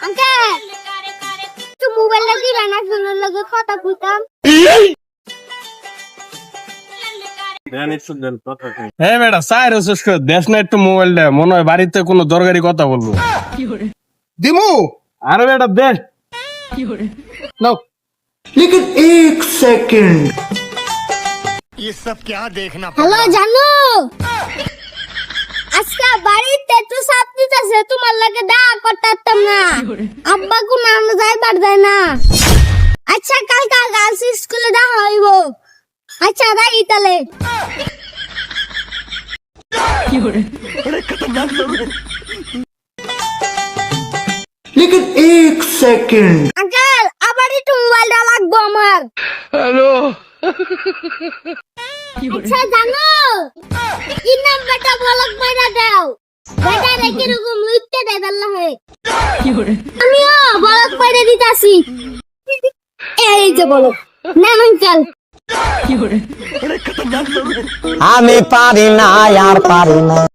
Uncle একটু মোবাইলটা দিবেন না, ফোনের লগে কথা কইতাম। হ্যাঁ বেটা চাই দেশ না একটু মোবাইল দে, মনে হয় বাড়িতে কোনো দরকারি কথা বলবো। দিমু আরে বেটা দে নাও। लेकिन एक सेकंड হ্যালো জানু, আজকে বাড়িতে একটু সাপ দিতেছে, তোমার লাগে দেখা করতাম না। আব্বা কোন আমরা যাইবার দেয় না। আচ্ছা কালকে গার্লস স্কুলে দেখা হইব। আচ্ছা রাই তাহলে। लेकिन एक सेकंड আঙ্কেল আবার একটু মোবাইলটা লাগবো আমার। আচ্ছা জানো, কি নাম্বারটা বলক মাইরা দাও। বেটা রে কিরকম লুইতে দেয় আল্লাহে। আমিও বলক মাইরা দিতাছি। এই যে বলক না আঙ্কেল। আমি পারি না আর পারি না।